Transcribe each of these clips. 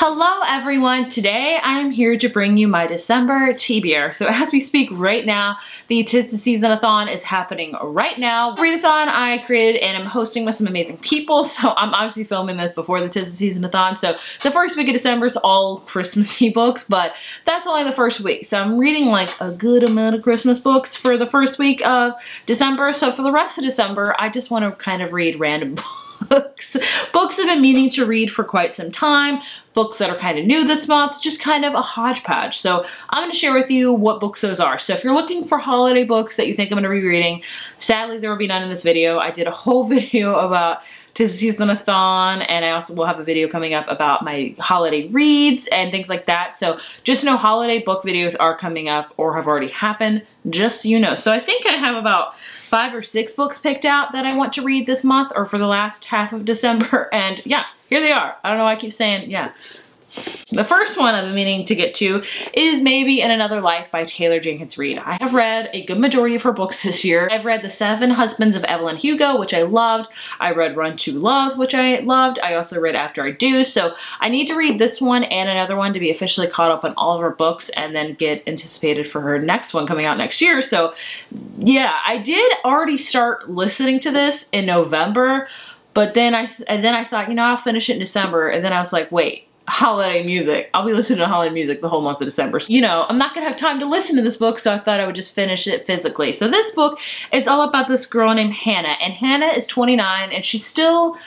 Hello everyone, today I am here to bring you my December TBR. So as we speak right now, the 'Tis the Season-a-thon is happening right now. Readathon I created and I'm hosting with some amazing people, so I'm obviously filming this before the 'Tis the Season-a-thon. So the first week of December is all Christmassy books, but that's only the first week. So I'm reading like a good amount of Christmas books for the first week of December. So for the rest of December, I just want to kind of read random books. Books I've been meaning to read for quite some time, books that are kind of new this month, just kind of a hodgepodge. So I'm going to share with you what books those are. So if you're looking for holiday books that you think I'm going to be reading, sadly there will be none in this video. I did a whole video about 'Tis the Season-a-thon, and I also will have a video coming up about my holiday reads and things like that. So just know holiday book videos are coming up or have already happened, just so you know. So I think I have about 5 or 6 books picked out that I want to read this month or for the last half of December, and yeah, here they are. I don't know why I keep saying yeah. The first one I've been meaning to get to is Maybe in Another Life by Taylor Jenkins Reid. I have read a good majority of her books this year. I've read The 7 Husbands of Evelyn Hugo, which I loved. I read Run to Love, which I loved. I also read After I Do, so I need to read this one and another one to be officially caught up on all of her books and then get anticipated for her next one coming out next year. So yeah, I did already start listening to this in November, but then I thought, you know, I'll finish it in December, and then I was like, wait, holiday music. I'll be listening to holiday music the whole month of December. So, you know, I'm not gonna have time to listen to this book, so I thought I would just finish it physically. So this book is all about this girl named Hannah, and Hannah is 29 and she's still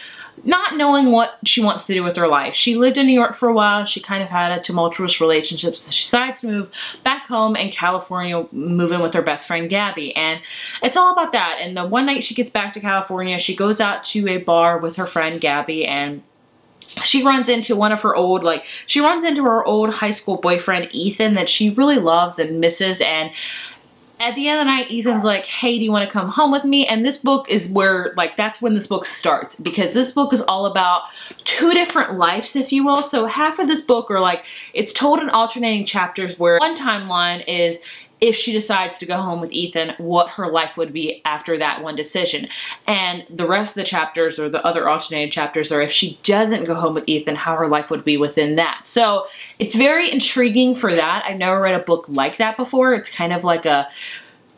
not knowing what she wants to do with her life. She lived in New York for a while. She kind of had a tumultuous relationship, so she decides to move back home in California, move in with her best friend Gabby, and it's all about that. And the one night she gets back to California, she goes out to a bar with her friend Gabby, and she runs into her old high school boyfriend Ethan that she really loves and misses, and at the end of the night, Ethan's like, hey, do you want to come home with me? And this book is where, like, that's when this book starts, because this book is all about 2 different lives, if you will. So half of this book are like, it's told in alternating chapters, where one timeline is if she decides to go home with Ethan, what her life would be after that one decision. And the rest of the chapters, or the other alternated chapters, are if she doesn't go home with Ethan, how her life would be within that. So it's very intriguing for that. I've never read a book like that before. It's kind of like a,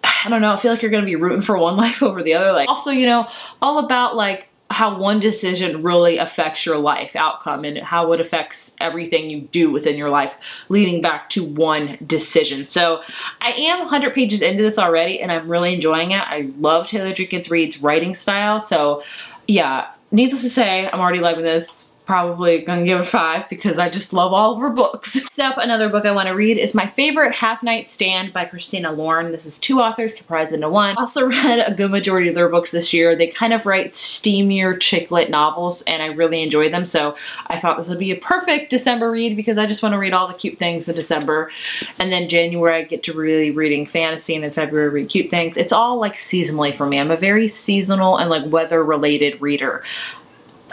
I don't know, I feel like you're gonna be rooting for one life over the other. Like, also, you know, all about like how one decision really affects your life outcome and how it affects everything you do within your life, leading back to one decision. So I am 100 pages into this already and I'm really enjoying it. I love Taylor Jenkins Reid's writing style. So yeah, needless to say, I'm already loving this. Probably gonna give it 5 because I just love all of her books. Next up, another book I want to read is my favorite, Nightstand by Christina Lauren. This is 2 authors comprised into one. I also read a good majority of their books this year. They kind of write steamier chick lit novels and I really enjoy them, so I thought this would be a perfect December read because I just want to read all the cute things in December, and then January I get to really reading fantasy, and then February read cute things. It's all like seasonally for me. I'm a very seasonal and like weather related reader.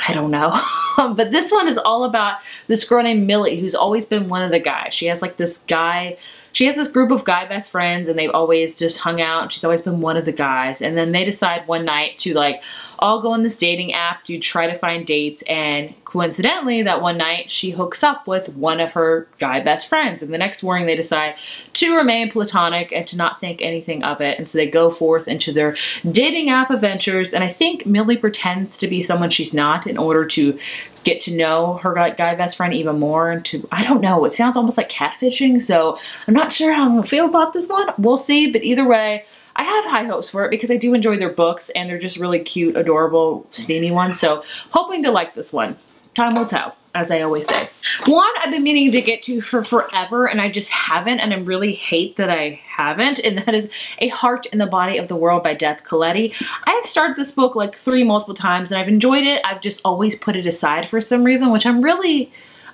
I don't know. But this one is all about this girl named Millie who's always been one of the guys. She has like this guy, she has this group of guy best friends and they've always just hung out. She's always been one of the guys. And then they decide one night to like all go on this dating app to try to find dates, and coincidentally that one night she hooks up with one of her guy best friends, and the next morning they decide to remain platonic and to not think anything of it, and so they go forth into their dating app adventures. And I think Millie pretends to be someone she's not in order to get to know her guy best friend even more, and to, I don't know, it sounds almost like catfishing, so I'm not sure how I'm gonna feel about this one. We'll see, but either way, I have high hopes for it because I do enjoy their books and they're just really cute, adorable, steamy ones, so hoping to like this one. Time will tell, as I always say. One I've been meaning to get to for forever and I just haven't, and I really hate that I haven't, and that is A Heart in the Body of the World by Deb Coletti. I have started this book like multiple times and I've enjoyed it. I've just always put it aside for some reason, which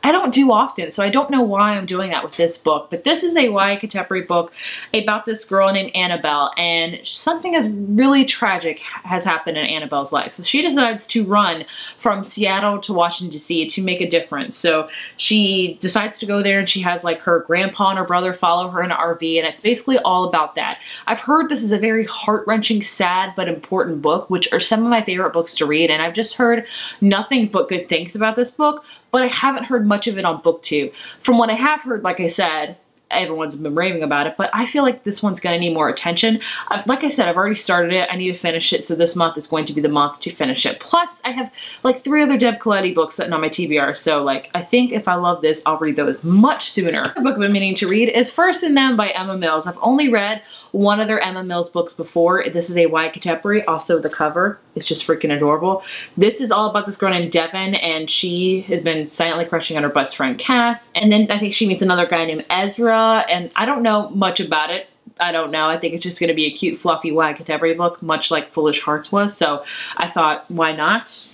I don't do often, so I don't know why I'm doing that with this book. But this is a YA contemporary book about this girl named Annabelle, and something as really tragic has happened in Annabelle's life. So she decides to run from Seattle to Washington, D.C. to make a difference. So she decides to go there, and she has like her grandpa and her brother follow her in an RV, and it's basically all about that. I've heard this is a very heart-wrenching, sad, but important book, which are some of my favorite books to read, and I've just heard nothing but good things about this book. but I haven't heard much of it on BookTube. From what I have heard, like I said, everyone's been raving about it, but I feel like this one's gonna need more attention. Like I said, I've already started it. I need to finish it, so this month is going to be the month to finish it. Plus, I have like 3 other Deb Coletti books sitting on my TBR, so like, I think if I love this, I'll read those much sooner. The book I've been meaning to read is First in Them by Emma Mills. I've only read one of their Emma Mills books before. This is a YA contemporary. Also, the cover is just freaking adorable. This is all about this girl named Devin, and she has been silently crushing on her best friend Cass. And then I think she meets another guy named Ezra, and I don't know much about it. I don't know. I think it's just going to be a cute, fluffy YA contemporary book, much like Foolish Hearts was. So I thought, why not?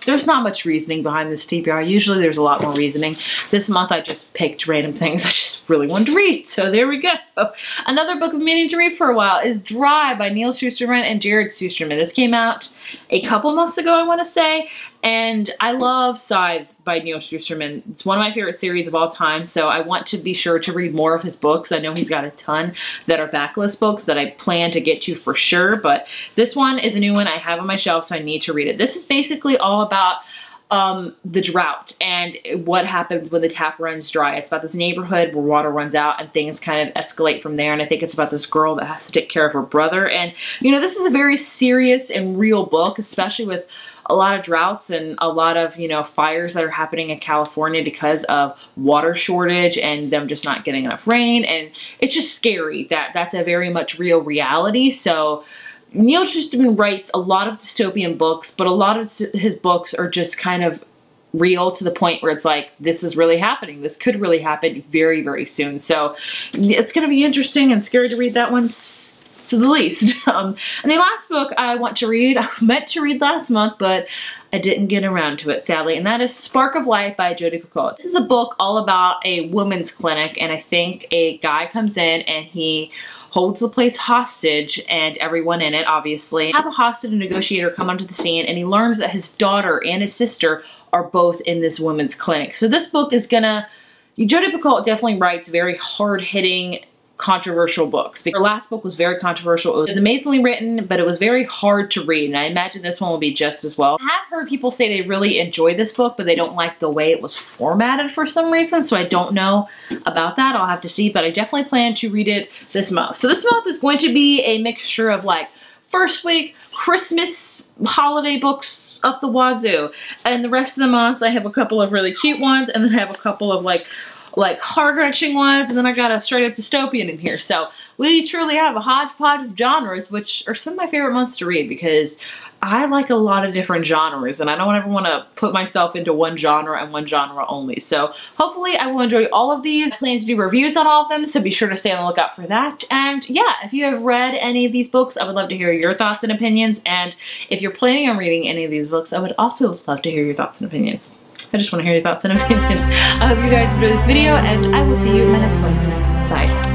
There's not much reasoning behind this TBR. Usually there's a lot more reasoning. This month I just picked random things I just really wanted to read. So there we go. Another book I've been meaning to read for a while is Dry by Neil Shusterman and Jared Shusterman. This came out a couple months ago, I want to say. And I love Scythe by Neil Shusterman. It's one of my favorite series of all time, so I want to be sure to read more of his books. I know he's got a ton that are backlist books that I plan to get to for sure, but this one is a new one I have on my shelf, so I need to read it. This is basically all about the drought and what happens when the tap runs dry. It's about this neighborhood where water runs out and things kind of escalate from there, and I think it's about this girl that has to take care of her brother. And you know, this is a very serious and real book, especially with a lot of droughts and a lot of, you know, fires that are happening in California because of water shortage and them just not getting enough rain. And it's just scary that that's a very much real reality. So Neil Shusterman writes a lot of dystopian books, but a lot of his books are just kind of real to the point where it's like, this is really happening. This could really happen very, very soon. So it's going to be interesting and scary to read that one, to the least. And the last book I want to read, I meant to read last month, but I didn't get around to it, sadly, and that is Spark of Life by Jodi Picoult. This is a book all about a women's clinic, and I think a guy comes in and he holds the place hostage and everyone in it, obviously. Have a hostage negotiator come onto the scene, and he learns that his daughter and his sister are both in this women's clinic. So this book is gonna, Jodi Picoult definitely writes very hard-hitting, controversial books. Her last book was very controversial. It was amazingly written, but it was very hard to read, and I imagine this one will be just as well. I have heard people say they really enjoy this book, but they don't like the way it was formatted for some reason, so I don't know about that. I'll have to see, but I definitely plan to read it this month. So this month is going to be a mixture of like first week Christmas holiday books up the wazoo, and the rest of the month I have a couple of really cute ones, and then I have a couple of like heart-wrenching ones, and then I got a straight-up dystopian in here. So we truly have a hodgepodge of genres, which are some of my favorite months to read because I like a lot of different genres, and I don't ever want to put myself into one genre and one genre only. So hopefully I will enjoy all of these. I plan to do reviews on all of them, so be sure to stay on the lookout for that. And yeah, if you have read any of these books, I would love to hear your thoughts and opinions. And if you're planning on reading any of these books, I would also love to hear your thoughts and opinions. I just want to hear your thoughts and opinions. I hope you guys enjoyed this video, and I will see you in my next one. Bye.